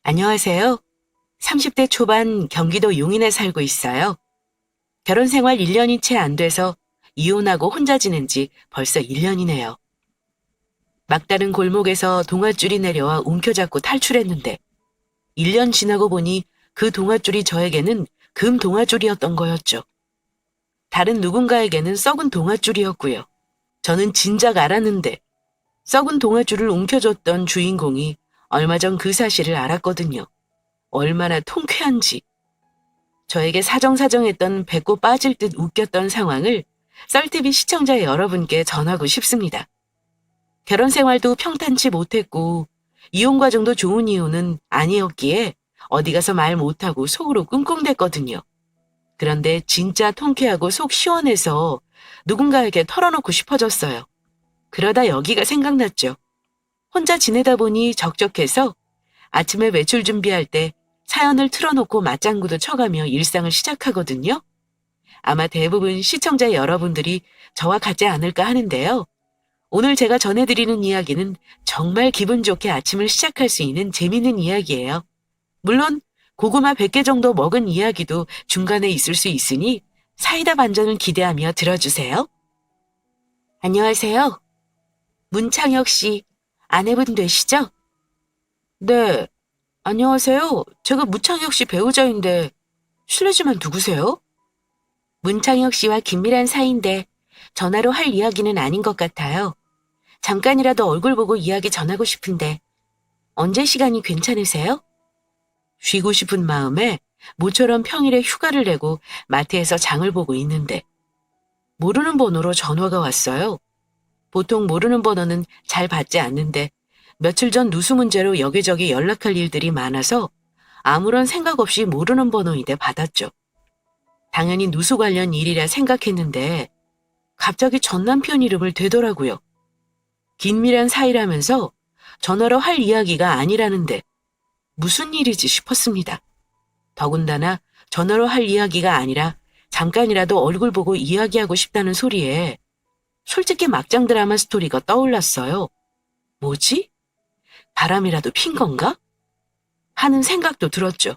안녕하세요. 30대 초반 경기도 용인에 살고 있어요. 결혼 생활 1년이 채 안 돼서 이혼하고 혼자 지낸 지 벌써 1년이네요. 막다른 골목에서 동아줄이 내려와 움켜잡고 탈출했는데 1년 지나고 보니 그 동아줄이 저에게는 금 동아줄이었던 거였죠. 다른 누군가에게는 썩은 동아줄이었고요. 저는 진작 알았는데 썩은 동아줄을 움켜줬던 주인공이 얼마 전 그 사실을 알았거든요. 얼마나 통쾌한지. 저에게 사정사정했던 배꼽 빠질 듯 웃겼던 상황을 썰TV 시청자 여러분께 전하고 싶습니다. 결혼 생활도 평탄치 못했고 이혼 과정도 좋은 이유는 아니었기에 어디 가서 말 못하고 속으로 끙끙댔거든요. 그런데 진짜 통쾌하고 속 시원해서 누군가에게 털어놓고 싶어졌어요. 그러다 여기가 생각났죠. 혼자 지내다 보니 적적해서 아침에 외출 준비할 때 사연을 틀어놓고 맞장구도 쳐가며 일상을 시작하거든요. 아마 대부분 시청자 여러분들이 저와 같지 않을까 하는데요. 오늘 제가 전해드리는 이야기는 정말 기분 좋게 아침을 시작할 수 있는 재밌는 이야기예요. 물론 고구마 100개 정도 먹은 이야기도 중간에 있을 수 있으니 사이다 반전을 기대하며 들어주세요. 안녕하세요. 문창혁 씨, 아내분 되시죠? 네. 안녕하세요. 제가 문창혁 씨 배우자인데 실례지만 누구세요? 문창혁 씨와 긴밀한 사이인데 전화로 할 이야기는 아닌 것 같아요. 잠깐이라도 얼굴 보고 이야기 전하고 싶은데 언제 시간이 괜찮으세요? 쉬고 싶은 마음에 모처럼 평일에 휴가를 내고 마트에서 장을 보고 있는데 모르는 번호로 전화가 왔어요. 보통 모르는 번호는 잘 받지 않는데 며칠 전 누수 문제로 여기저기 연락할 일들이 많아서 아무런 생각 없이 모르는 번호인데 받았죠. 당연히 누수 관련 일이라 생각했는데 갑자기 전 남편 이름을 대더라고요. 긴밀한 사이라면서 전화로 할 이야기가 아니라는데 무슨 일이지 싶었습니다. 더군다나 전화로 할 이야기가 아니라 잠깐이라도 얼굴 보고 이야기하고 싶다는 소리에 솔직히 막장 드라마 스토리가 떠올랐어요. 뭐지? 바람이라도 핀 건가? 하는 생각도 들었죠.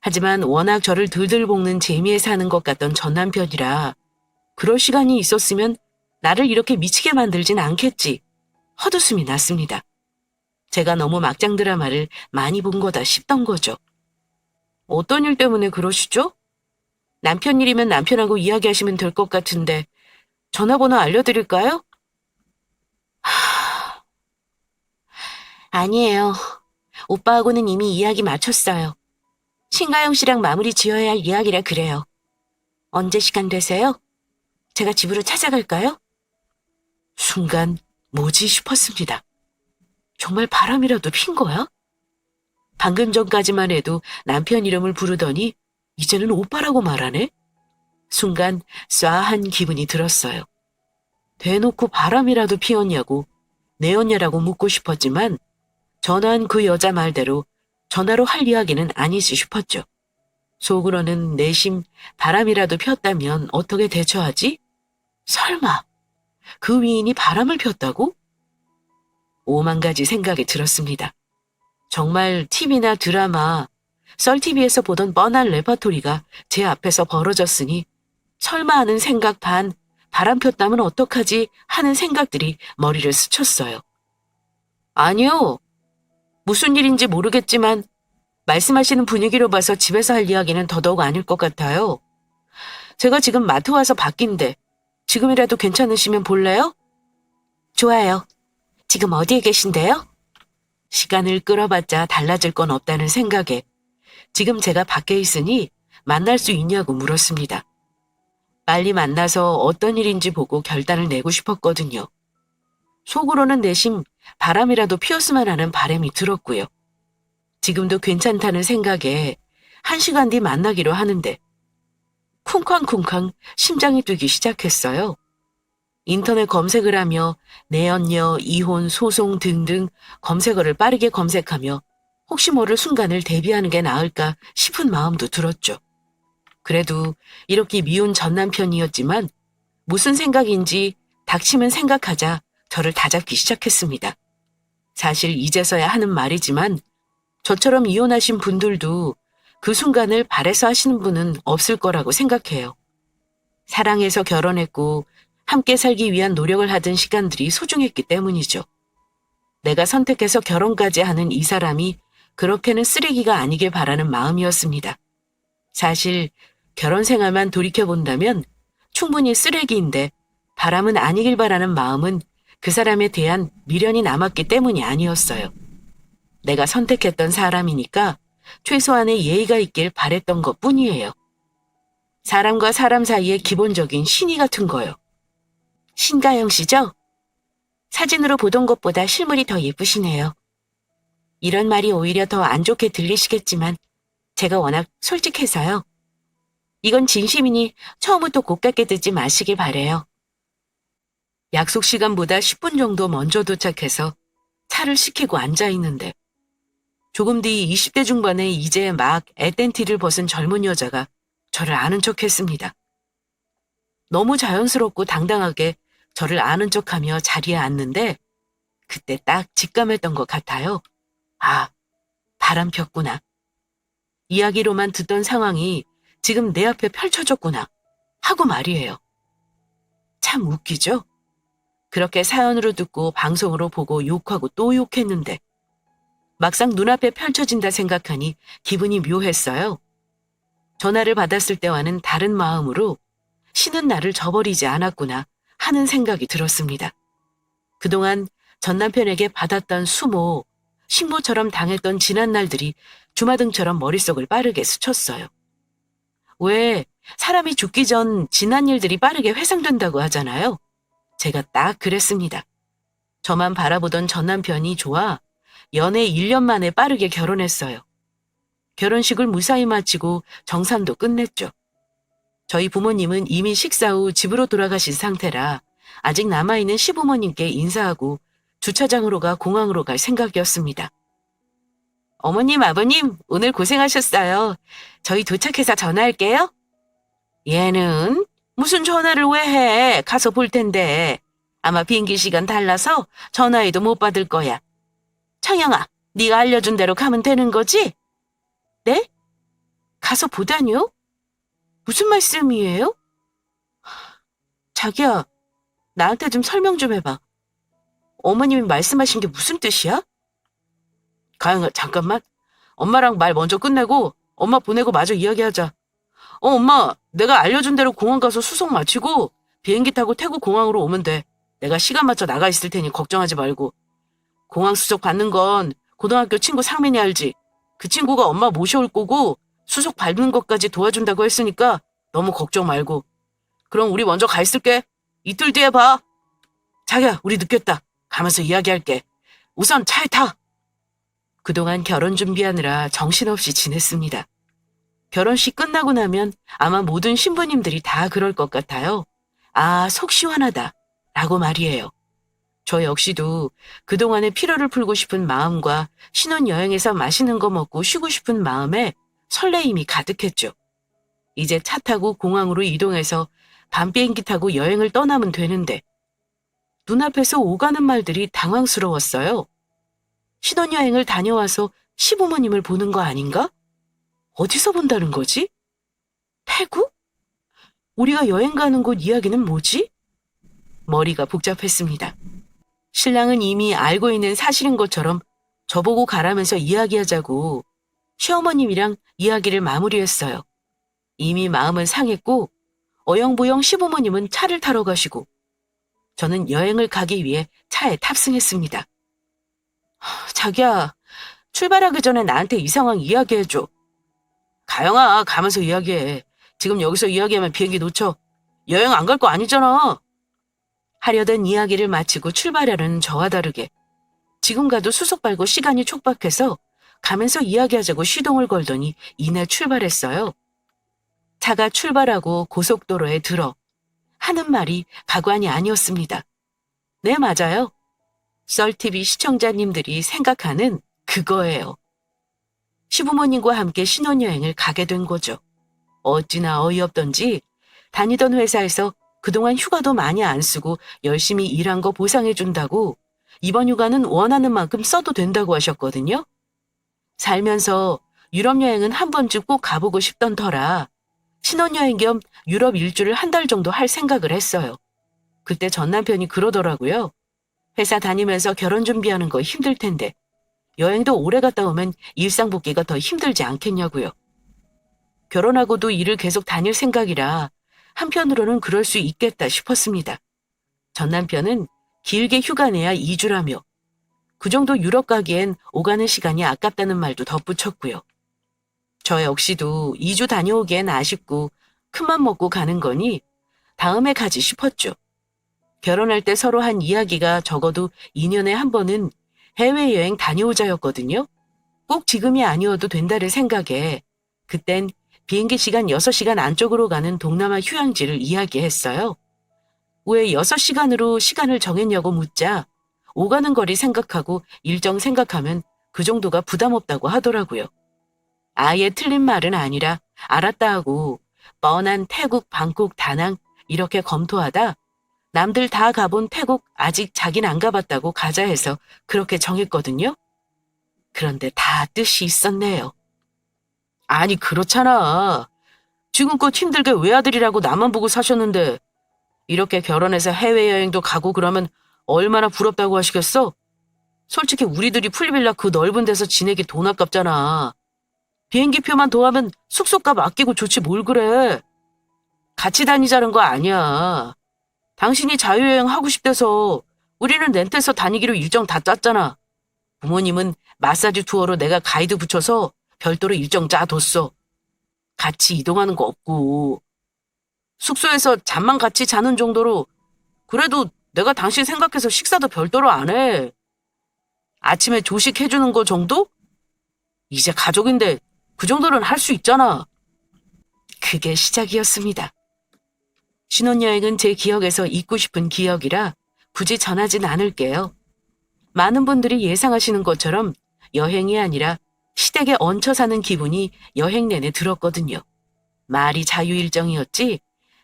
하지만 워낙 저를 들들 볶는 재미에 사는 것 같던 전 남편이라 그럴 시간이 있었으면 나를 이렇게 미치게 만들진 않겠지. 헛웃음이 났습니다. 제가 너무 막장 드라마를 많이 본 거다 싶던 거죠. 어떤 일 때문에 그러시죠? 남편 일이면 남편하고 이야기하시면 될 것 같은데 전화번호 알려드릴까요? 아니에요. 오빠하고는 이미 이야기 마쳤어요. 신가영 씨랑 마무리 지어야 할 이야기라 그래요. 언제 시간 되세요? 제가 집으로 찾아갈까요? 순간 뭐지 싶었습니다. 정말 바람이라도 핀 거야? 방금 전까지만 해도 남편 이름을 부르더니 이제는 오빠라고 말하네? 순간 쏴한 기분이 들었어요. 대놓고 바람이라도 피었냐고 내었냐라고 묻고 싶었지만 전화한 그 여자 말대로 전화로 할 이야기는 아니지 싶었죠. 속으로는 내심 바람이라도 폈다면 어떻게 대처하지? 설마 그 위인이 바람을 폈다고? 오만 가지 생각이 들었습니다. 정말 TV나 드라마, 썰TV에서 보던 뻔한 레퍼토리가 제 앞에서 벌어졌으니 설마 하는 생각 반, 바람 폈다면 어떡하지 하는 생각들이 머리를 스쳤어요. 아니요. 무슨 일인지 모르겠지만 말씀하시는 분위기로 봐서 집에서 할 이야기는 더더욱 아닐 것 같아요. 제가 지금 마트 와서 바뀐데 지금이라도 괜찮으시면 볼래요? 좋아요. 지금 어디에 계신데요? 시간을 끌어봤자 달라질 건 없다는 생각에 지금 제가 밖에 있으니 만날 수 있냐고 물었습니다. 빨리 만나서 어떤 일인지 보고 결단을 내고 싶었거든요. 속으로는 내심 바람이라도 피었으면 하는 바람이 들었고요. 지금도 괜찮다는 생각에 1시간 뒤 만나기로 하는데 쿵쾅쿵쾅 심장이 뛰기 시작했어요. 인터넷 검색을 하며 내연녀, 이혼, 소송 등등 검색어를 빠르게 검색하며 혹시 모를 순간을 대비하는 게 나을까 싶은 마음도 들었죠. 그래도 이렇게 미운 전 남편이었지만 무슨 생각인지 닥치면 생각하자 저를 다잡기 시작했습니다. 사실 이제서야 하는 말이지만 저처럼 이혼하신 분들도 그 순간을 바래서 하시는 분은 없을 거라고 생각해요. 사랑해서 결혼했고 함께 살기 위한 노력을 하던 시간들이 소중했기 때문이죠. 내가 선택해서 결혼까지 하는 이 사람이 그렇게는 쓰레기가 아니길 바라는 마음이었습니다. 사실 결혼 생활만 돌이켜본다면 충분히 쓰레기인데 바람은 아니길 바라는 마음은 그 사람에 대한 미련이 남았기 때문이 아니었어요. 내가 선택했던 사람이니까 최소한의 예의가 있길 바랬던 것뿐이에요. 사람과 사람 사이의 기본적인 신의 같은 거요. 신가영 씨죠? 사진으로 보던 것보다 실물이 더 예쁘시네요. 이런 말이 오히려 더 안 좋게 들리시겠지만 제가 워낙 솔직해서요. 이건 진심이니 처음부터 곱게 듣지 마시길 바래요. 약속 시간보다 10분 정도 먼저 도착해서 차를 시키고 앉아있는데 조금 뒤 20대 중반에 이제 막 애댄티를 벗은 젊은 여자가 저를 아는 척했습니다. 너무 자연스럽고 당당하게 저를 아는 척하며 자리에 앉는데 그때 딱 직감했던 것 같아요. 아, 바람 폈구나. 이야기로만 듣던 상황이 지금 내 앞에 펼쳐졌구나 하고 말이에요. 참 웃기죠? 그렇게 사연으로 듣고 방송으로 보고 욕하고 또 욕했는데 막상 눈앞에 펼쳐진다 생각하니 기분이 묘했어요. 전화를 받았을 때와는 다른 마음으로 신은 나를 저버리지 않았구나 하는 생각이 들었습니다. 그동안 전 남편에게 받았던 수모, 신고처럼 당했던 지난 날들이 주마등처럼 머릿속을 빠르게 스쳤어요. 왜 사람이 죽기 전 지난 일들이 빠르게 회상된다고 하잖아요. 제가 딱 그랬습니다. 저만 바라보던 전 남편이 좋아 연애 1년 만에 빠르게 결혼했어요. 결혼식을 무사히 마치고 정산도 끝냈죠. 저희 부모님은 이미 식사 후 집으로 돌아가신 상태라 아직 남아있는 시부모님께 인사하고 주차장으로 가 공항으로 갈 생각이었습니다. 어머님, 아버님, 오늘 고생하셨어요. 저희 도착해서 전화할게요. 얘는 무슨 전화를 왜 해? 가서 볼 텐데. 아마 비행기 시간 달라서 전화해도 못 받을 거야. 청영아, 네가 알려준 대로 가면 되는 거지? 네? 가서 보다니요? 무슨 말씀이에요? 자기야, 나한테 좀 설명 좀 해봐. 어머님이 말씀하신 게 무슨 뜻이야? 가영아, 잠깐만. 엄마랑 말 먼저 끝내고 엄마 보내고 마저 이야기하자. 엄마, 내가 알려준 대로 공항 가서 수속 마치고 비행기 타고 태국 공항으로 오면 돼. 내가 시간 맞춰 나가 있을 테니 걱정하지 말고. 공항 수속 받는 건 고등학교 친구 상민이 알지? 그 친구가 엄마 모셔올 거고 수속 밟는 것까지 도와준다고 했으니까 너무 걱정 말고. 그럼 우리 먼저 가 있을게. 이틀 뒤에 봐. 자기야, 우리 늦겠다. 가면서 이야기할게. 우선 차에 타. 그동안 결혼 준비하느라 정신없이 지냈습니다. 결혼식 끝나고 나면 아마 모든 신부님들이 다 그럴 것 같아요. 아, 속 시원하다 라고 말이에요. 저 역시도 그동안의 피로를 풀고 싶은 마음과 신혼여행에서 맛있는 거 먹고 쉬고 싶은 마음에 설레임이 가득했죠. 이제 차 타고 공항으로 이동해서 밤 비행기 타고 여행을 떠나면 되는데 눈앞에서 오가는 말들이 당황스러웠어요. 신혼여행을 다녀와서 시부모님을 보는 거 아닌가? 어디서 본다는 거지? 태국? 우리가 여행 가는 곳 이야기는 뭐지? 머리가 복잡했습니다. 신랑은 이미 알고 있는 사실인 것처럼 저보고 가라면서 이야기하자고 시어머님이랑 이야기를 마무리했어요. 이미 마음은 상했고 어영부영 시부모님은 차를 타러 가시고 저는 여행을 가기 위해 차에 탑승했습니다. 자기야, 출발하기 전에 나한테 이 상황 이야기해줘. 가영아, 가면서 이야기해. 지금 여기서 이야기하면 비행기 놓쳐. 여행 안 갈 거 아니잖아. 하려던 이야기를 마치고 출발하려는 저와 다르게 지금 가도 수속 밟고 시간이 촉박해서 가면서 이야기하자고 시동을 걸더니 이내 출발했어요. 차가 출발하고 고속도로에 들어 하는 말이 가관이 아니었습니다. 네, 맞아요. 썰TV 시청자님들이 생각하는 그거예요. 시부모님과 함께 신혼여행을 가게 된 거죠. 어찌나 어이없던지 다니던 회사에서 그동안 휴가도 많이 안 쓰고 열심히 일한 거 보상해준다고 이번 휴가는 원하는 만큼 써도 된다고 하셨거든요. 살면서 유럽 여행은 한 번쯤 꼭 가보고 싶던 터라 신혼여행 겸 유럽 일주를 한 달 정도 할 생각을 했어요. 그때 전 남편이 그러더라고요. 회사 다니면서 결혼 준비하는 거 힘들 텐데 여행도 오래 갔다 오면 일상복귀가 더 힘들지 않겠냐고요. 결혼하고도 일을 계속 다닐 생각이라 한편으로는 그럴 수 있겠다 싶었습니다. 전 남편은 길게 휴가 내야 2주라며 그 정도 유럽 가기엔 오가는 시간이 아깝다는 말도 덧붙였고요. 저 역시도 2주 다녀오기엔 아쉽고 큰맘 먹고 가는 거니 다음에 가지 싶었죠. 결혼할 때 서로 한 이야기가 적어도 2년에 한 번은 해외여행 다녀오자였거든요. 꼭 지금이 아니어도 된다를 생각에 그땐 비행기 시간 6시간 안쪽으로 가는 동남아 휴양지를 이야기했어요. 왜 6시간으로 시간을 정했냐고 묻자 오가는 거리 생각하고 일정 생각하면 그 정도가 부담 없다고 하더라고요. 아예 틀린 말은 아니라 알았다 하고 뻔한 태국, 방콕, 다낭 이렇게 검토하다 남들 다 가본 태국 아직 자긴 안 가봤다고 가자 해서 그렇게 정했거든요. 그런데 다 뜻이 있었네요. 아니 그렇잖아. 지금껏 힘들게 외아들이라고 나만 보고 사셨는데 이렇게 결혼해서 해외여행도 가고 그러면 얼마나 부럽다고 하시겠어? 솔직히 우리들이 풀빌라 그 넓은 데서 지내기 돈 아깝잖아. 비행기표만 더하면 숙소값 아끼고 좋지 뭘 그래. 같이 다니자는 거 아니야. 당신이 자유여행 하고 싶대서 우리는 렌트해서 다니기로 일정 다 짰잖아. 부모님은 마사지 투어로 내가 가이드 붙여서 별도로 일정 짜뒀어. 같이 이동하는 거 없고 숙소에서 잠만 같이 자는 정도로 그래도 내가 당신 생각해서 식사도 별도로 안 해. 아침에 조식 해주는 거 정도? 이제 가족인데 그 정도는 할 수 있잖아. 그게 시작이었습니다. 신혼여행은 제 기억에서 잊고 싶은 기억이라 굳이 전하진 않을게요. 많은 분들이 예상하시는 것처럼 여행이 아니라 시댁에 얹혀 사는 기분이 여행 내내 들었거든요. 말이 자유일정이었지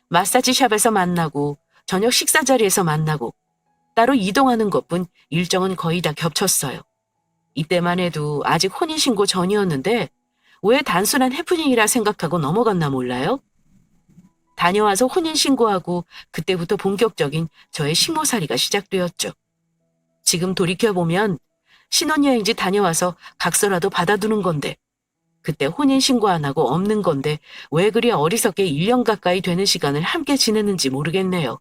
마사지샵에서 만나고 저녁 식사 자리에서 만나고 따로 이동하는 것뿐 일정은 거의 다 겹쳤어요. 이때만 해도 아직 혼인신고 전이었는데 왜 단순한 해프닝이라 생각하고 넘어갔나 몰라요? 다녀와서 혼인신고하고 그때부터 본격적인 저의 식모살이가 시작되었죠. 지금 돌이켜보면 신혼여행지 다녀와서 각서라도 받아두는 건데 그때 혼인신고 안 하고 없는 건데 왜 그리 어리석게 1년 가까이 되는 시간을 함께 지냈는지 모르겠네요.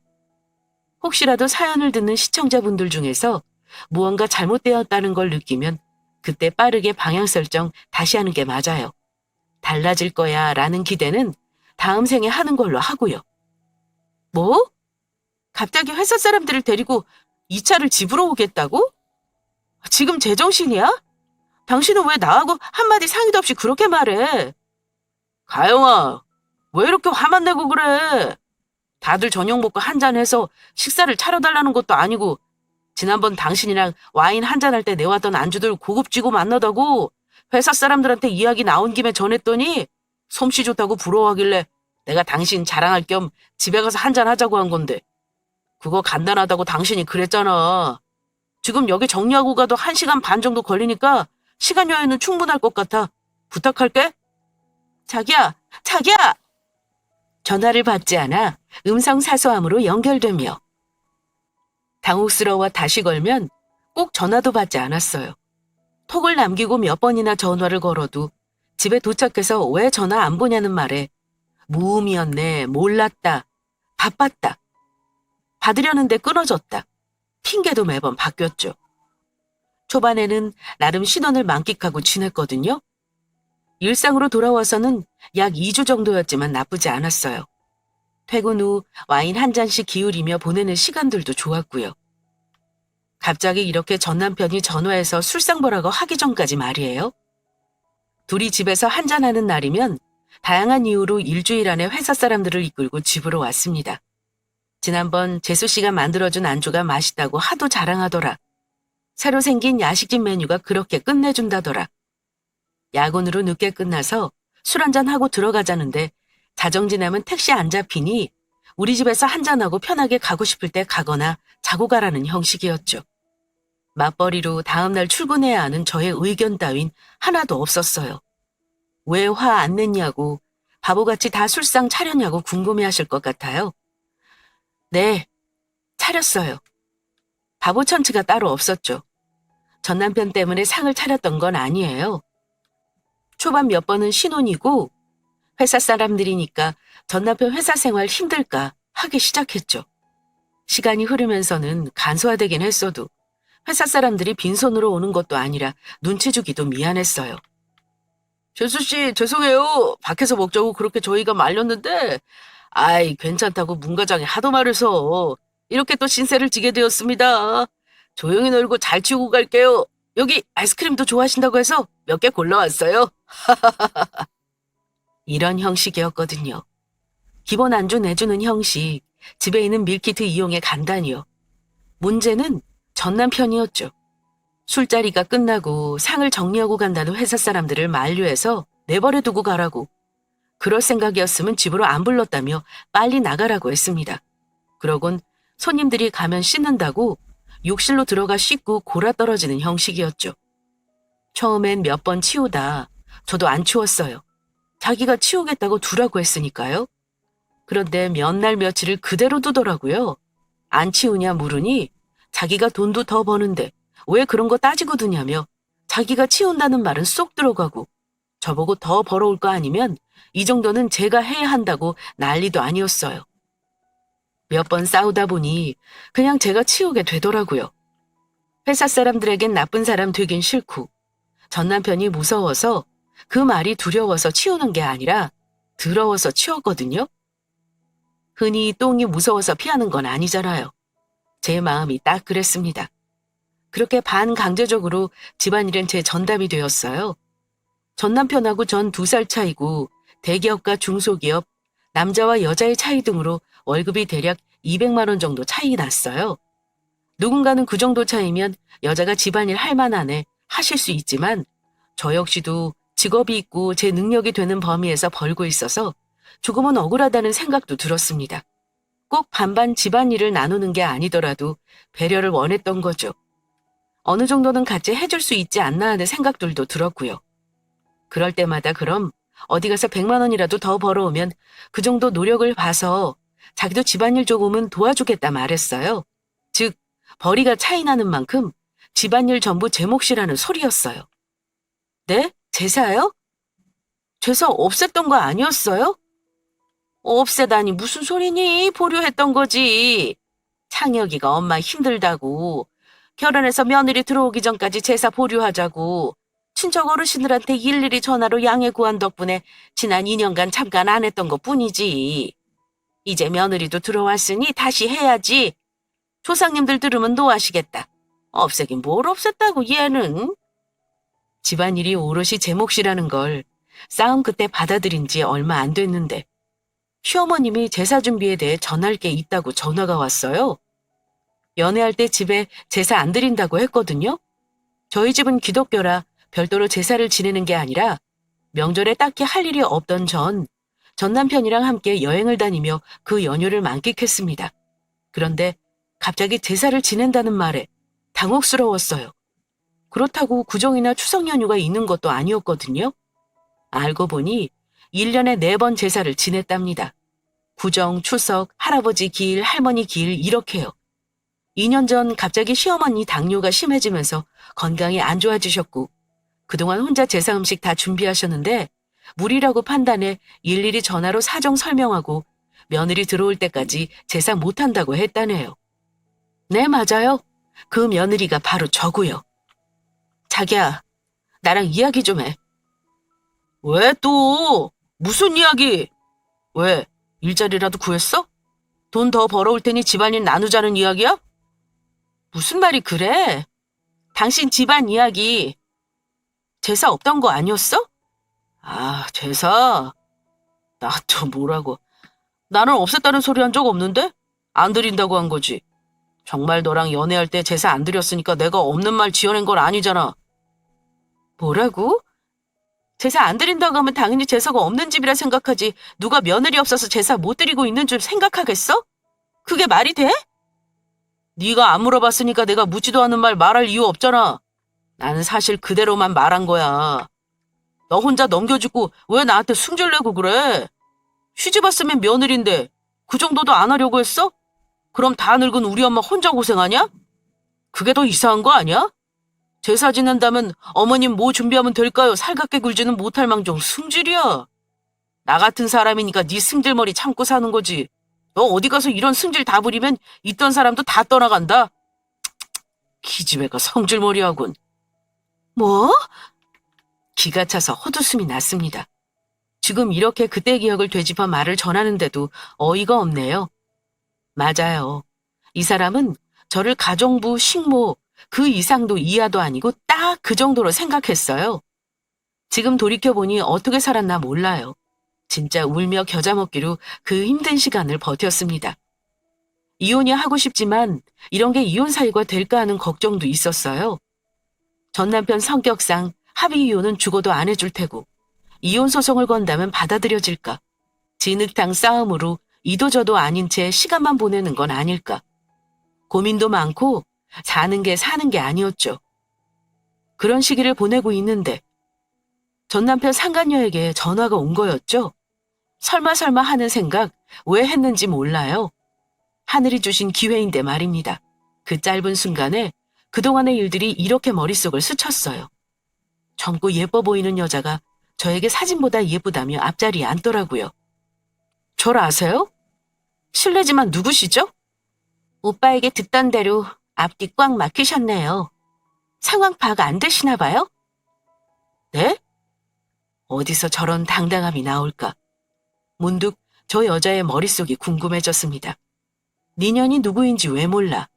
혹시라도 사연을 듣는 시청자분들 중에서 무언가 잘못되었다는 걸 느끼면 그때 빠르게 방향 설정 다시 하는 게 맞아요. 달라질 거야 라는 기대는 다음 생에 하는 걸로 하고요. 뭐? 갑자기 회사 사람들을 데리고 이 차를 집으로 오겠다고? 지금 제정신이야? 당신은 왜 나하고 한마디 상의도 없이 그렇게 말해? 가영아, 왜 이렇게 화만 내고 그래? 다들 저녁 먹고 한잔해서 식사를 차려달라는 것도 아니고 지난번 당신이랑 와인 한잔할 때 내왔던 안주들 고급지고 맛나다고 회사 사람들한테 이야기 나온 김에 전했더니 솜씨 좋다고 부러워하길래 내가 당신 자랑할 겸 집에 가서 한잔하자고 한 건데 그거 간단하다고 당신이 그랬잖아. 지금 여기 정리하고 가도 1시간 반 정도 걸리니까 시간 여유는 충분할 것 같아. 부탁할게. 자기야, 자기야! 전화를 받지 않아 음성 사소함으로 연결되며 당혹스러워 다시 걸면 꼭 전화도 받지 않았어요. 톡을 남기고 몇 번이나 전화를 걸어도 집에 도착해서 왜 전화 안 보냐는 말에 무음이었네, 몰랐다, 바빴다, 받으려는데 끊어졌다, 핑계도 매번 바뀌었죠. 초반에는 나름 신혼을 만끽하고 지냈거든요. 일상으로 돌아와서는 약 2주 정도였지만 나쁘지 않았어요. 퇴근 후 와인 한 잔씩 기울이며 보내는 시간들도 좋았고요. 갑자기 이렇게 전 남편이 전화해서 술상 보라고 하기 전까지 말이에요. 둘이 집에서 한잔하는 날이면 다양한 이유로 일주일 안에 회사 사람들을 이끌고 집으로 왔습니다. 지난번 재수 씨가 만들어준 안주가 맛있다고 하도 자랑하더라. 새로 생긴 야식집 메뉴가 그렇게 끝내준다더라. 야근으로 늦게 끝나서 술 한잔하고 들어가자는데 자정 지나면 택시 안 잡히니 우리 집에서 한잔하고 편하게 가고 싶을 때 가거나 자고 가라는 형식이었죠. 맞벌이로 다음날 출근해야 하는 저의 의견 따윈 하나도 없었어요. 왜 화 안 냈냐고, 바보같이 다 술상 차렸냐고 궁금해하실 것 같아요. 네, 차렸어요. 바보 천치가 따로 없었죠. 전 남편 때문에 상을 차렸던 건 아니에요. 초반 몇 번은 신혼이고 회사 사람들이니까 전 남편 회사 생활 힘들까 하기 시작했죠. 시간이 흐르면서는 간소화되긴 했어도 회사 사람들이 빈손으로 오는 것도 아니라 눈치 주기도 미안했어요. 재수 씨, 죄송해요. 밖에서 먹자고 그렇게 저희가 말렸는데, 아이, 괜찮다고 문과장이 하도 말해서 이렇게 또 신세를 지게 되었습니다. 조용히 놀고 잘 치우고 갈게요. 여기 아이스크림도 좋아하신다고 해서 몇 개 골라왔어요. 이런 형식이었거든요. 기본 안주 내주는 형식, 집에 있는 밀키트 이용에 간단히요. 문제는 전 남편이었죠. 술자리가 끝나고 상을 정리하고 간다는 회사 사람들을 만류해서 내버려 두고 가라고. 그럴 생각이었으면 집으로 안 불렀다며 빨리 나가라고 했습니다. 그러곤 손님들이 가면 씻는다고 욕실로 들어가 씻고 골아떨어지는 형식이었죠. 처음엔 몇 번 치우다 저도 안 치웠어요. 자기가 치우겠다고 두라고 했으니까요. 그런데 몇 날 며칠을 그대로 두더라고요. 안 치우냐 물으니 자기가 돈도 더 버는데 왜 그런 거 따지고 두냐며 자기가 치운다는 말은 쏙 들어가고 저보고 더 벌어올 거 아니면 이 정도는 제가 해야 한다고 난리도 아니었어요. 몇 번 싸우다 보니 그냥 제가 치우게 되더라고요. 회사 사람들에겐 나쁜 사람 되긴 싫고 전 남편이 무서워서 그 말이 두려워서 치우는 게 아니라 더러워서 치웠거든요. 흔히 똥이 무서워서 피하는 건 아니잖아요. 제 마음이 딱 그랬습니다. 그렇게 반강제적으로 집안일은 제 전담이 되었어요. 전 남편하고 전 2살 차이고 대기업과 중소기업, 남자와 여자의 차이 등으로 월급이 대략 200만 원 정도 차이 났어요. 누군가는 그 정도 차이면 여자가 집안일 할 만하네 하실 수 있지만 저 역시도 직업이 있고 제 능력이 되는 범위에서 벌고 있어서 조금은 억울하다는 생각도 들었습니다. 꼭 반반 집안일을 나누는 게 아니더라도 배려를 원했던 거죠. 어느 정도는 같이 해줄 수 있지 않나 하는 생각들도 들었고요. 그럴 때마다 그럼 어디 가서 100만 원이라도 더 벌어오면 그 정도 노력을 봐서 자기도 집안일 조금은 도와주겠다 말했어요. 즉, 벌이가 차이 나는 만큼 집안일 전부 제 몫이라는 소리였어요. 네? 제사요? 제사 없앴던 거 아니었어요? 없애다니 무슨 소리니? 보류했던 거지. 창혁이가 엄마 힘들다고. 결혼해서 며느리 들어오기 전까지 제사 보류하자고. 친척 어르신들한테 일일이 전화로 양해 구한 덕분에 지난 2년간 잠깐 안 했던 것 뿐이지. 이제 며느리도 들어왔으니 다시 해야지. 조상님들 들으면 노하시겠다. 없애긴 뭘 없앴다고 얘는. 집안일이 오롯이 제 몫이라는 걸 싸움 그때 받아들인 지 얼마 안 됐는데 시어머님이 제사 준비에 대해 전할 게 있다고 전화가 왔어요. 연애할 때 집에 제사 안 드린다고 했거든요. 저희 집은 기독교라 별도로 제사를 지내는 게 아니라 명절에 딱히 할 일이 없던 전 남편이랑 함께 여행을 다니며 그 연휴를 만끽했습니다. 그런데 갑자기 제사를 지낸다는 말에 당혹스러웠어요. 그렇다고 구정이나 추석 연휴가 있는 것도 아니었거든요. 알고 보니 1년에 4번 제사를 지냈답니다. 구정, 추석, 할아버지 기일, 할머니 기일 이렇게요. 2년 전 갑자기 시어머니 당뇨가 심해지면서 건강이 안 좋아지셨고 그동안 혼자 제사 음식 다 준비하셨는데 무리라고 판단해 일일이 전화로 사정 설명하고 며느리 들어올 때까지 제사 못한다고 했다네요. 네, 맞아요. 그 며느리가 바로 저고요. 자기야, 나랑 이야기 좀 해. 왜 또? 무슨 이야기? 왜? 일자리라도 구했어? 돈 더 벌어올 테니 집안일 나누자는 이야기야? 무슨 말이 그래? 당신 집안 이야기. 제사 없던 거 아니었어? 아, 제사? 나 또 뭐라고. 나는 없앴다는 소리 한 적 없는데? 안 드린다고 한 거지. 정말 너랑 연애할 때 제사 안 드렸으니까 내가 없는 말 지어낸 건 아니잖아. 뭐라고? 제사 안 드린다고 하면 당연히 제사가 없는 집이라 생각하지 누가 며느리 없어서 제사 못 드리고 있는 줄 생각하겠어? 그게 말이 돼? 네가 안 물어봤으니까 내가 묻지도 않은 말 말할 이유 없잖아. 나는 사실 그대로만 말한 거야. 너 혼자 넘겨주고 왜 나한테 승질내고 그래? 시집 왔으면 며느리인데 그 정도도 안 하려고 했어? 그럼 다 늙은 우리 엄마 혼자 고생하냐? 그게 더 이상한 거 아니야? 제사 지낸다면 어머님 뭐 준비하면 될까요? 살갑게 굴지는 못할 망정 승질이야. 나 같은 사람이니까 네 승질머리 참고 사는 거지. 너 어디 가서 이런 승질 다 부리면 있던 사람도 다 떠나간다. 기집애가 성질머리하군. 뭐? 기가 차서 헛웃음이 났습니다. 지금 이렇게 그때 기억을 되짚어 말을 전하는데도 어이가 없네요. 맞아요. 이 사람은 저를 가정부, 식모, 그 이상도 이하도 아니고 딱 그 정도로 생각했어요. 지금 돌이켜보니 어떻게 살았나 몰라요. 진짜 울며 겨자 먹기로 그 힘든 시간을 버텼습니다. 이혼이 하고 싶지만 이런 게 이혼 사유가 될까 하는 걱정도 있었어요. 전 남편 성격상 합의 이혼은 죽어도 안 해줄 테고 이혼 소송을 건다면 받아들여질까? 진흙탕 싸움으로 이도저도 아닌 채 시간만 보내는 건 아닐까? 고민도 많고 사는 게 사는 게 아니었죠. 그런 시기를 보내고 있는데 전 남편 상간녀에게 전화가 온 거였죠. 설마 하는 생각 왜 했는지 몰라요. 하늘이 주신 기회인데 말입니다. 그 짧은 순간에 그동안의 일들이 이렇게 머릿속을 스쳤어요. 젊고 예뻐 보이는 여자가 저에게 사진보다 예쁘다며 앞자리에 앉더라고요. 절 아세요? 실례지만 누구시죠? 오빠에게 듣던 대로 앞뒤 꽉 막히셨네요. 상황 파악 안 되시나 봐요? 네? 어디서 저런 당당함이 나올까? 문득 저 여자의 머릿속이 궁금해졌습니다. 니년이 누구인지 왜 몰라?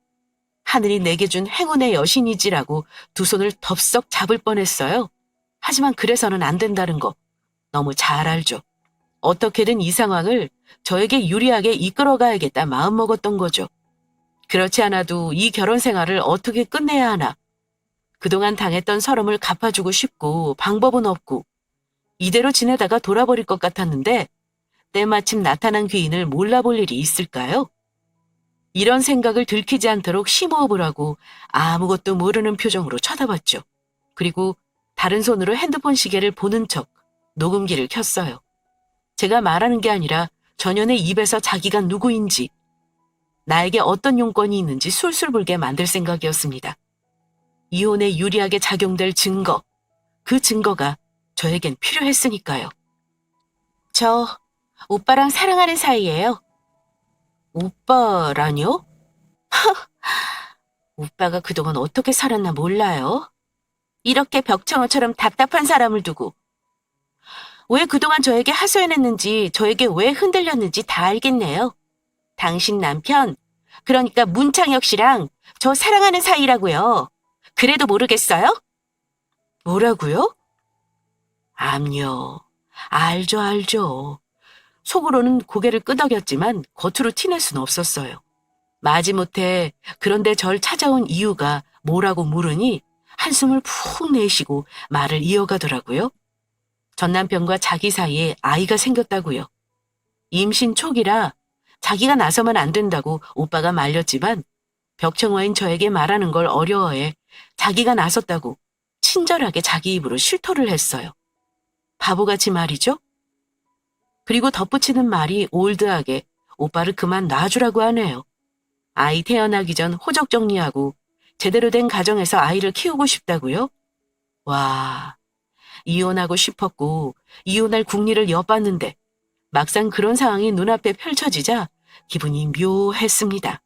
하늘이 내게 준 행운의 여신이지라고 두 손을 덥석 잡을 뻔했어요. 하지만 그래서는 안 된다는 거 너무 잘 알죠. 어떻게든 이 상황을 저에게 유리하게 이끌어가야겠다 마음먹었던 거죠. 그렇지 않아도 이 결혼 생활을 어떻게 끝내야 하나. 그동안 당했던 서름을 갚아주고 싶고 방법은 없고 이대로 지내다가 돌아버릴 것 같았는데 때마침 나타난 귀인을 몰라볼 일이 있을까요? 이런 생각을 들키지 않도록 심호흡을 하고 아무것도 모르는 표정으로 쳐다봤죠. 그리고 다른 손으로 핸드폰 시계를 보는 척 녹음기를 켰어요. 제가 말하는 게 아니라 전현의 입에서 자기가 누구인지, 나에게 어떤 용건이 있는지 술술 불게 만들 생각이었습니다. 이혼에 유리하게 작용될 증거, 그 증거가 저에겐 필요했으니까요. 저 오빠랑 사랑하는 사이예요. 오빠라뇨? 오빠가 그동안 어떻게 살았나 몰라요. 이렇게 벽청어처럼 답답한 사람을 두고 왜 그동안 저에게 하소연했는지, 저에게 왜 흔들렸는지 다 알겠네요. 당신 남편, 그러니까 문창혁 씨랑 저 사랑하는 사이라고요. 그래도 모르겠어요? 뭐라고요? 암요. 알죠. 속으로는 고개를 끄덕였지만 겉으로 티낼 순 없었어요. 마지못해 그런데 절 찾아온 이유가 뭐라고 물으니 한숨을 푹 내쉬고 말을 이어가더라고요. 전 남편과 자기 사이에 아이가 생겼다고요. 임신 초기라 자기가 나서면 안 된다고 오빠가 말렸지만 벽청어인 저에게 말하는 걸 어려워해 자기가 나섰다고 친절하게 자기 입으로 실토를 했어요. 바보같이 말이죠. 그리고 덧붙이는 말이 올드하게 오빠를 그만 놔주라고 하네요. 아이 태어나기 전 호적 정리하고 제대로 된 가정에서 아이를 키우고 싶다고요? 와, 이혼하고 싶었고 이혼할 궁리를 엿봤는데 막상 그런 상황이 눈앞에 펼쳐지자 기분이 묘했습니다.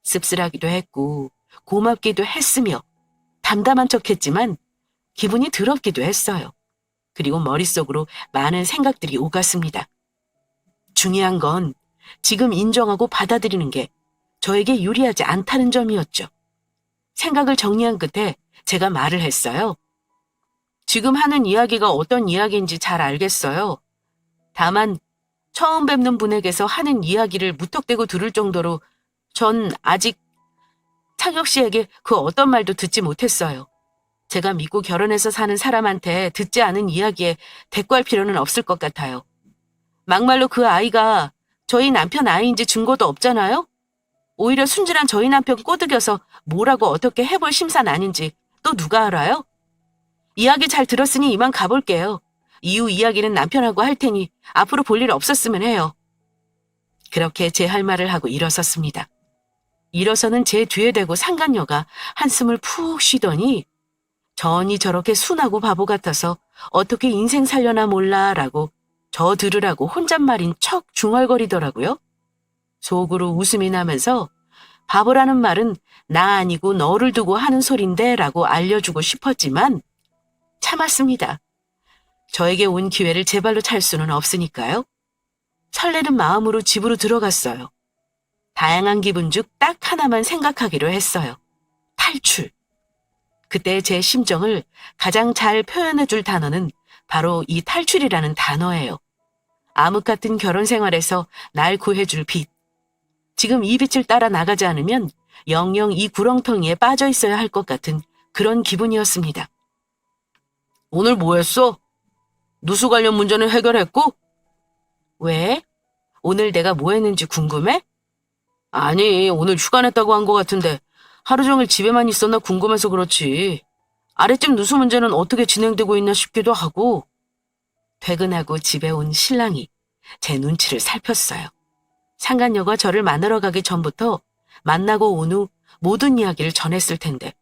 씁쓸하기도 했고 고맙기도 했으며 담담한 척했지만 기분이 더럽기도 했어요. 그리고 머릿속으로 많은 생각들이 오갔습니다. 중요한 건 지금 인정하고 받아들이는 게 저에게 유리하지 않다는 점이었죠. 생각을 정리한 끝에 제가 말을 했어요. 지금 하는 이야기가 어떤 이야기인지 잘 알겠어요. 다만 처음 뵙는 분에게서 하는 이야기를 무턱대고 들을 정도로 전 아직 창혁 씨에게 그 어떤 말도 듣지 못했어요. 제가 믿고 결혼해서 사는 사람한테 듣지 않은 이야기에 대꾸할 필요는 없을 것 같아요. 막말로 그 아이가 저희 남편 아이인지 증거도 없잖아요? 오히려 순진한 저희 남편 꼬드겨서 뭐라고 어떻게 해볼 심사는 아닌지 또 누가 알아요? 이야기 잘 들었으니 이만 가볼게요. 이후 이야기는 남편하고 할 테니 앞으로 볼 일 없었으면 해요. 그렇게 제 할 말을 하고 일어섰습니다. 일어서는 제 뒤에 대고 상간녀가 한숨을 푹 쉬더니 전이 저렇게 순하고 바보 같아서 어떻게 인생 살려나 몰라라고 저 들으라고 혼잣말인 척 중얼거리더라고요. 속으로 웃음이 나면서 바보라는 말은 나 아니고 너를 두고 하는 소린데 라고 알려주고 싶었지만 참았습니다. 저에게 온 기회를 제 발로 찰 수는 없으니까요. 설레는 마음으로 집으로 들어갔어요. 다양한 기분 중 딱 하나만 생각하기로 했어요. 탈출. 그때 제 심정을 가장 잘 표현해줄 단어는 바로 이 탈출이라는 단어예요. 암흑 같은 결혼 생활에서 날 구해줄 빛. 지금 이 빛을 따라 나가지 않으면 영영 이 구렁텅이에 빠져 있어야 할 것 같은 그런 기분이었습니다. 오늘 뭐 했어? 누수 관련 문제는 해결했고? 왜? 오늘 내가 뭐 했는지 궁금해? 아니, 오늘 휴가 냈다고 한 것 같은데 하루 종일 집에만 있었나 궁금해서 그렇지. 아랫집 누수 문제는 어떻게 진행되고 있나 싶기도 하고. 퇴근하고 집에 온 신랑이 제 눈치를 살폈어요. 상간녀가 저를 만나러 가기 전부터 만나고 온 후 모든 이야기를 전했을 텐데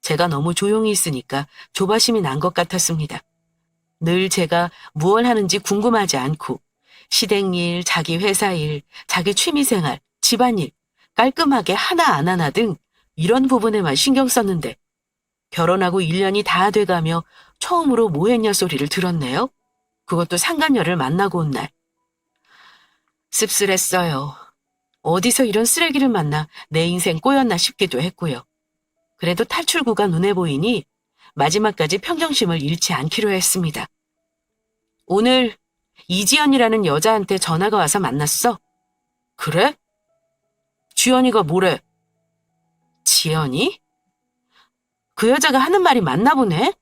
제가 너무 조용히 있으니까 조바심이 난 것 같았습니다. 늘 제가 무얼 하는지 궁금하지 않고 시댁일, 자기 회사일, 자기 취미생활, 집안일 깔끔하게 하나 안 하나 등 이런 부분에만 신경 썼는데 결혼하고 1년이 다 돼가며 처음으로 뭐 했냐 소리를 들었네요. 그것도 상간녀를 만나고 온 날. 씁쓸했어요. 어디서 이런 쓰레기를 만나 내 인생 꼬였나 싶기도 했고요. 그래도 탈출구가 눈에 보이니 마지막까지 평정심을 잃지 않기로 했습니다. 오늘 이지연이라는 여자한테 전화가 와서 만났어. 그래? 지연이가 뭐래? 지연이? 그 여자가 하는 말이 맞나 보네?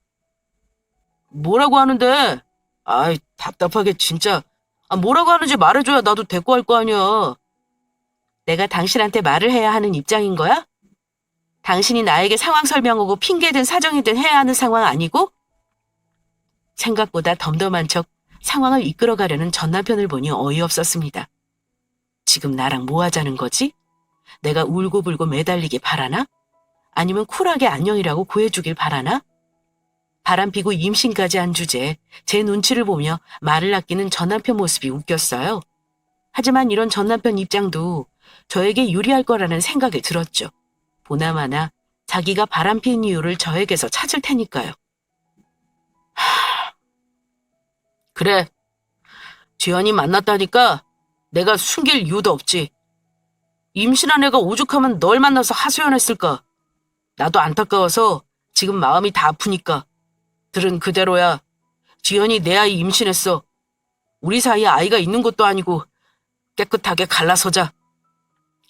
뭐라고 하는데? 아이, 답답하게 진짜. 뭐라고 하는지 말해줘야 나도 대꾸할 거 아니야. 내가 당신한테 말을 해야 하는 입장인 거야? 당신이 나에게 상황 설명하고 핑계든 사정이든 해야 하는 상황 아니고? 생각보다 덤덤한 척 상황을 이끌어가려는 전 남편을 보니 어이없었습니다. 지금 나랑 뭐 하자는 거지? 내가 울고불고 매달리길 바라나? 아니면 쿨하게 안녕이라고 구해주길 바라나? 바람피고 임신까지 한 주제에 제 눈치를 보며 말을 아끼는 전 남편 모습이 웃겼어요. 하지만 이런 전 남편 입장도 저에게 유리할 거라는 생각이 들었죠. 보나마나 자기가 바람핀 이유를 저에게서 찾을 테니까요. 그래, 지연이 만났다니까 내가 숨길 이유도 없지. 임신한 애가 오죽하면 널 만나서 하소연했을까. 나도 안타까워서 지금 마음이 다 아프니까. 들은 그대로야. 지연이 내 아이 임신했어. 우리 사이에 아이가 있는 것도 아니고 깨끗하게 갈라서자.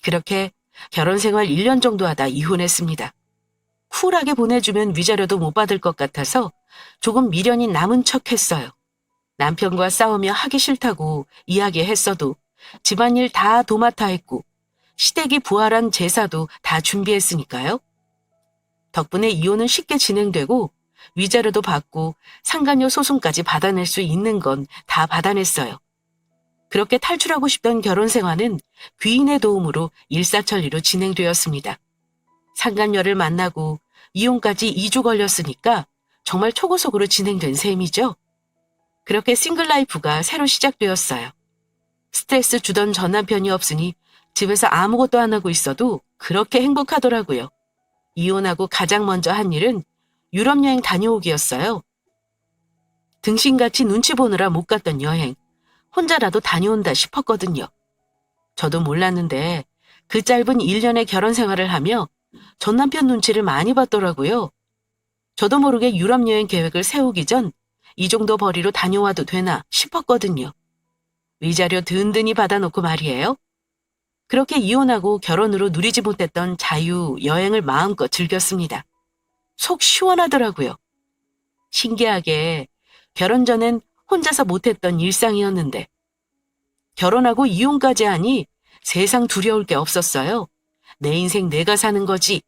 그렇게 결혼 생활 1년 정도 하다 이혼했습니다. 쿨하게 보내주면 위자료도 못 받을 것 같아서 조금 미련이 남은 척했어요. 남편과 싸우며 하기 싫다고 이야기했어도 집안일 다 도맡아 했고 시댁이 부활한 제사도 다 준비했으니까요. 덕분에 이혼은 쉽게 진행되고 위자료도 받고 상간녀 소송까지 받아낼 수 있는 건 다 받아냈어요. 그렇게 탈출하고 싶던 결혼 생활은 귀인의 도움으로 일사천리로 진행되었습니다. 상간녀를 만나고 이혼까지 2주 걸렸으니까 정말 초고속으로 진행된 셈이죠. 그렇게 싱글 라이프가 새로 시작되었어요. 스트레스 주던 전 남편이 없으니 집에서 아무것도 안 하고 있어도 그렇게 행복하더라고요. 이혼하고 가장 먼저 한 일은 유럽 여행 다녀오기였어요. 등신같이 눈치 보느라 못 갔던 여행, 혼자라도 다녀온다 싶었거든요. 저도 몰랐는데 그 짧은 1년의 결혼 생활을 하며 전 남편 눈치를 많이 봤더라고요. 저도 모르게 유럽 여행 계획을 세우기 전 이 정도 벌이로 다녀와도 되나 싶었거든요. 위자료 든든히 받아놓고 말이에요. 그렇게 이혼하고 결혼으로 누리지 못했던 자유 여행을 마음껏 즐겼습니다. 속 시원하더라고요. 신기하게 결혼 전엔 혼자서 못했던 일상이었는데 결혼하고 이혼까지 하니 세상 두려울 게 없었어요. 내 인생 내가 사는 거지.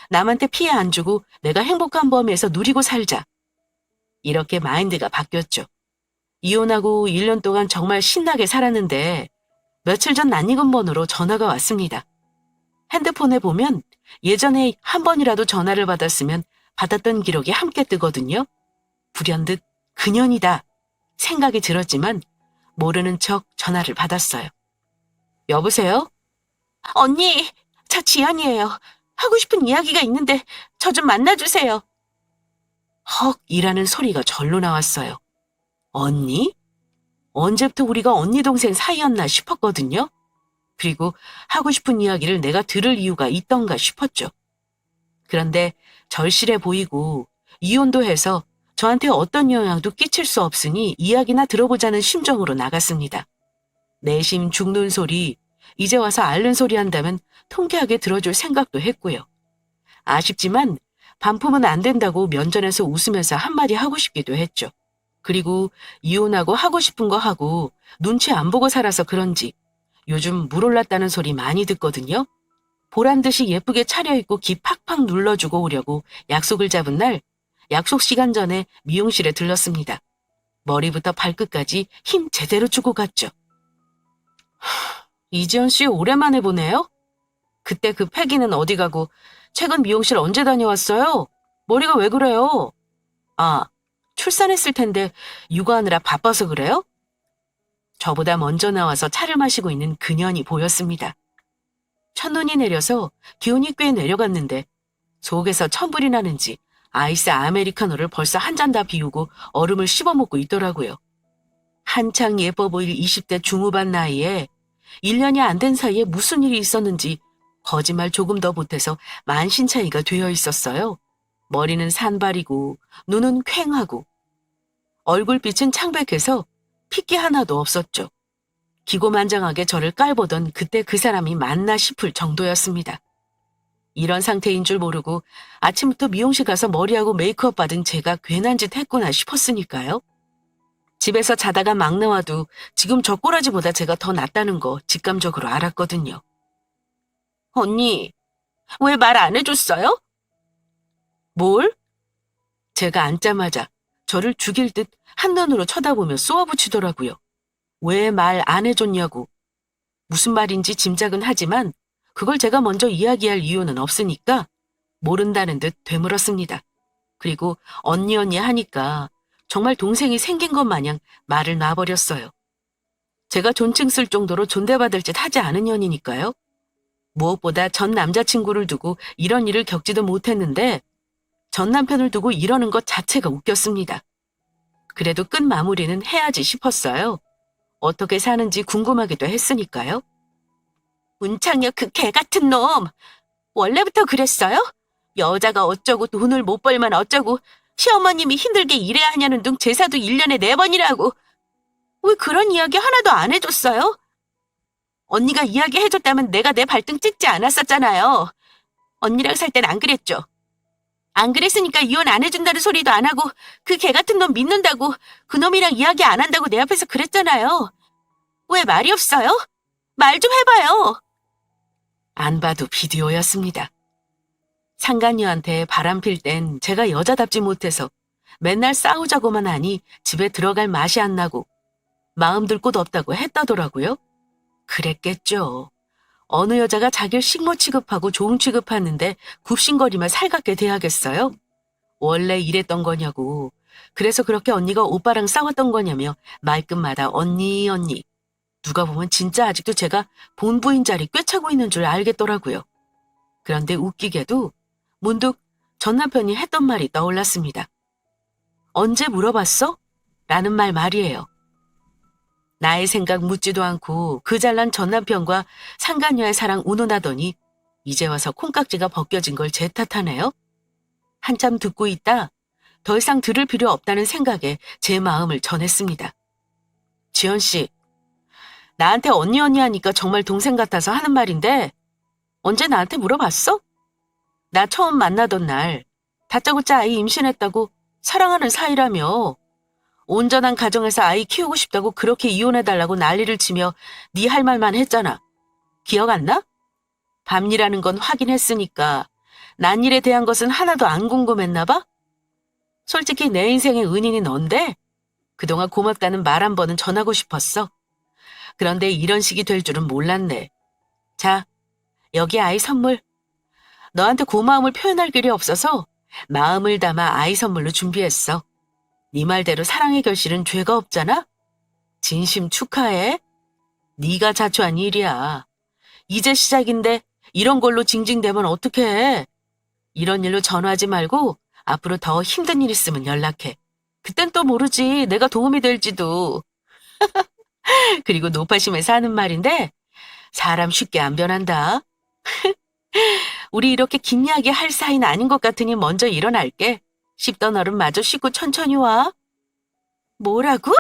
남한테 피해 안 주고 내가 행복한 범위에서 누리고 살자. 이렇게 마인드가 바뀌었죠. 이혼하고 1년 동안 정말 신나게 살았는데 며칠 전 낯익은 번호로 전화가 왔습니다. 핸드폰에 보면 예전에 한 번이라도 전화를 받았으면 받았던 기록이 함께 뜨거든요. 불현듯 그년이다 생각이 들었지만 모르는 척 전화를 받았어요. 여보세요? 언니, 저 지연이에요. 하고 싶은 이야기가 있는데 저 좀 만나주세요. 헉이라는 소리가 절로 나왔어요. 언니? 언제부터 우리가 언니 동생 사이였나 싶었거든요. 그리고 하고 싶은 이야기를 내가 들을 이유가 있던가 싶었죠. 그런데 절실해 보이고 이혼도 해서 저한테 어떤 영향도 끼칠 수 없으니 이야기나 들어보자는 심정으로 나갔습니다. 내심 죽는 소리, 이제 와서 앓는 소리 한다면 통쾌하게 들어줄 생각도 했고요. 아쉽지만 반품은 안 된다고 면전에서 웃으면서 한마디 하고 싶기도 했죠. 그리고 이혼하고 하고 싶은 거 하고 눈치 안 보고 살아서 그런지 요즘 물 올랐다는 소리 많이 듣거든요. 보란 듯이 예쁘게 차려입고 기 팍팍 눌러주고 오려고 약속을 잡은 날 약속 시간 전에 미용실에 들렀습니다. 머리부터 발끝까지 힘 제대로 주고 갔죠. 이지연 씨 오랜만에 보네요. 그때 그 패기는 어디 가고 최근 미용실 언제 다녀왔어요? 머리가 왜 그래요? 아, 출산했을 텐데 육아하느라 바빠서 그래요? 저보다 먼저 나와서 차를 마시고 있는 그년이 보였습니다. 첫눈이 내려서 기온이 꽤 내려갔는데 속에서 천불이 나는지 아이스 아메리카노를 벌써 한 잔 다 비우고 얼음을 씹어먹고 있더라고요. 한창 예뻐 보일 20대 중후반 나이에 1년이 안 된 사이에 무슨 일이 있었는지 거짓말 조금 더 보태서 만신차이가 되어 있었어요. 머리는 산발이고 눈은 퀭하고 얼굴빛은 창백해서 핏기 하나도 없었죠. 기고만장하게 저를 깔보던 그때 그 사람이 맞나 싶을 정도였습니다. 이런 상태인 줄 모르고 아침부터 미용실 가서 머리하고 메이크업 받은 제가 괜한 짓 했구나 싶었으니까요. 집에서 자다가 막 나와도 지금 저 꼬라지보다 제가 더 낫다는 거 직감적으로 알았거든요. 언니, 왜 말 안 해줬어요? 뭘? 제가 앉자마자 저를 죽일 듯 한눈으로 쳐다보며 쏘아붙이더라고요. 왜 말 안 해줬냐고. 무슨 말인지 짐작은 하지만 그걸 제가 먼저 이야기할 이유는 없으니까 모른다는 듯 되물었습니다. 그리고 언니 하니까 정말 동생이 생긴 것 마냥 말을 놔버렸어요. 제가 존칭 쓸 정도로 존대받을 짓 하지 않은 년이니까요. 무엇보다 전 남자친구를 두고 이런 일을 겪지도 못했는데 전 남편을 두고 이러는 것 자체가 웃겼습니다. 그래도 끝 마무리는 해야지 싶었어요. 어떻게 사는지 궁금하기도 했으니까요. 문창혁 그 개 같은 놈! 원래부터 그랬어요? 여자가 어쩌고 돈을 못 벌면 어쩌고 시어머님이 힘들게 일해야 하냐는 둥 제사도 1년에 4번이라고. 왜 그런 이야기 하나도 안 해줬어요? 언니가 이야기해줬다면 내가 내 발등 찍지 않았었잖아요. 언니랑 살 땐 안 그랬죠. 안 그랬으니까 이혼 안 해준다는 소리도 안 하고 그 개 같은 놈 믿는다고 그놈이랑 이야기 안 한다고 내 앞에서 그랬잖아요. 왜 말이 없어요? 말 좀 해봐요. 안 봐도 비디오였습니다. 상간녀한테 바람필 땐 제가 여자답지 못해서 맨날 싸우자고만 하니 집에 들어갈 맛이 안 나고 마음 들 곳 없다고 했다더라고요. 그랬겠죠. 어느 여자가 자기를 식모 취급하고 종 취급하는데 굽신거리며 살갑게 대하겠어요? 원래 이랬던 거냐고. 그래서 그렇게 언니가 오빠랑 싸웠던 거냐며 말끝마다 언니. 누가 보면 진짜 아직도 제가 본부인 자리 꿰차고 있는 줄 알겠더라고요. 그런데 웃기게도 문득 전 남편이 했던 말이 떠올랐습니다. 언제 물어봤어? 라는 말이에요. 나의 생각 묻지도 않고 그 잘난 전 남편과 상간녀의 사랑 운운하더니 이제 와서 콩깍지가 벗겨진 걸 제 탓하네요. 한참 듣고 있다 더 이상 들을 필요 없다는 생각에 제 마음을 전했습니다. 지연 씨, 나한테 언니 하니까 정말 동생 같아서 하는 말인데 언제 나한테 물어봤어? 나 처음 만나던 날 다짜고짜 아이 임신했다고 사랑하는 사이라며 온전한 가정에서 아이 키우고 싶다고 그렇게 이혼해달라고 난리를 치며 네 할 말만 했잖아. 기억 안 나? 밤일하는 건 확인했으니까 난일에 대한 것은 하나도 안 궁금했나 봐? 솔직히 내 인생의 은인이 넌데 그동안 고맙다는 말 한 번은 전하고 싶었어. 그런데 이런 식이 될 줄은 몰랐네. 자, 여기 아이 선물. 너한테 고마움을 표현할 길이 없어서 마음을 담아 아이 선물로 준비했어. 네 말대로 사랑의 결실은 죄가 없잖아? 진심 축하해. 네가 자초한 일이야. 이제 시작인데 이런 걸로 징징대면 어떡해. 이런 일로 전화하지 말고 앞으로 더 힘든 일 있으면 연락해. 그땐 또 모르지. 내가 도움이 될지도. 그리고 노파심에서 하는 말인데 사람 쉽게 안 변한다. 우리 이렇게 긴 이야기 할 사이는 아닌 것 같으니 먼저 일어날게. 씹던 얼음 마저 씻고 천천히 와. 뭐라고?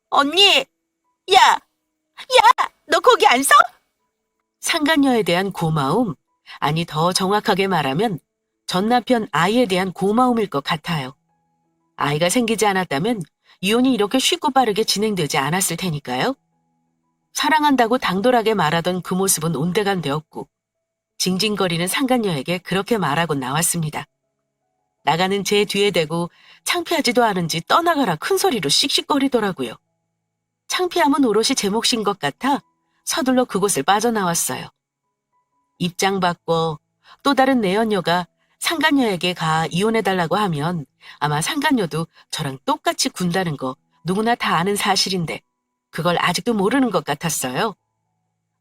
언니! 야! 너 거기 안 서? 상간녀에 대한 고마움, 아니 더 정확하게 말하면 전 남편 아이에 대한 고마움일 것 같아요. 아이가 생기지 않았다면 이혼이 이렇게 쉽고 빠르게 진행되지 않았을 테니까요. 사랑한다고 당돌하게 말하던 그 모습은 온데간되었고 징징거리는 상간녀에게 그렇게 말하고 나왔습니다. 나가는 제 뒤에 대고 창피하지도 않은지 떠나가라 큰 소리로 씩씩거리더라고요. 창피함은 오롯이 제 몫인 것 같아 서둘러 그곳을 빠져나왔어요. 입장 바꿔 또 다른 내연녀가 상간녀에게 가 이혼해달라고 하면 아마 상간녀도 저랑 똑같이 군다는 거 누구나 다 아는 사실인데 그걸 아직도 모르는 것 같았어요.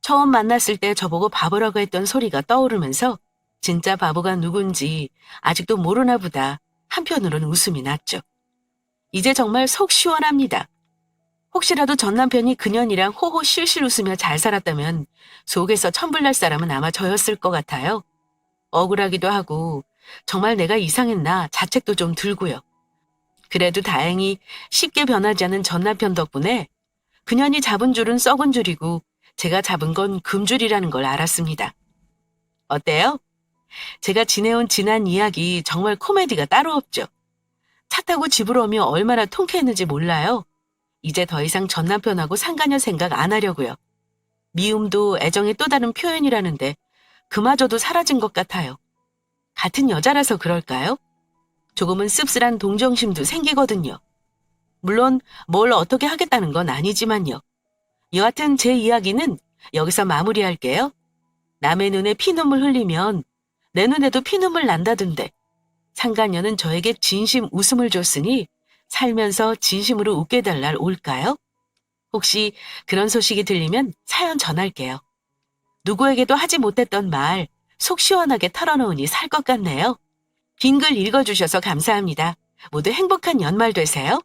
처음 만났을 때 저보고 바보라고 했던 소리가 떠오르면서 진짜 바보가 누군지 아직도 모르나 보다 한편으로는 웃음이 났죠. 이제 정말 속 시원합니다. 혹시라도 전 남편이 그년이랑 호호 실실 웃으며 잘 살았다면 속에서 천불날 사람은 아마 저였을 것 같아요. 억울하기도 하고 정말 내가 이상했나 자책도 좀 들고요. 그래도 다행히 쉽게 변하지 않은 전 남편 덕분에 그년이 잡은 줄은 썩은 줄이고 제가 잡은 건 금줄이라는 걸 알았습니다. 어때요? 제가 지내온 지난 이야기 정말 코미디가 따로 없죠. 차 타고 집으로 오며 얼마나 통쾌했는지 몰라요. 이제 더 이상 전 남편하고 상간녀 생각 안 하려고요. 미움도 애정의 또 다른 표현이라는데 그마저도 사라진 것 같아요. 같은 여자라서 그럴까요? 조금은 씁쓸한 동정심도 생기거든요. 물론 뭘 어떻게 하겠다는 건 아니지만요. 여하튼 제 이야기는 여기서 마무리할게요. 남의 눈에 피눈물 흘리면 내 눈에도 피눈물 난다던데 상간녀는 저에게 진심 웃음을 줬으니 살면서 진심으로 웃게 될 날 올까요? 혹시 그런 소식이 들리면 사연 전할게요. 누구에게도 하지 못했던 말 속 시원하게 털어놓으니 살 것 같네요. 긴 글 읽어주셔서 감사합니다. 모두 행복한 연말 되세요.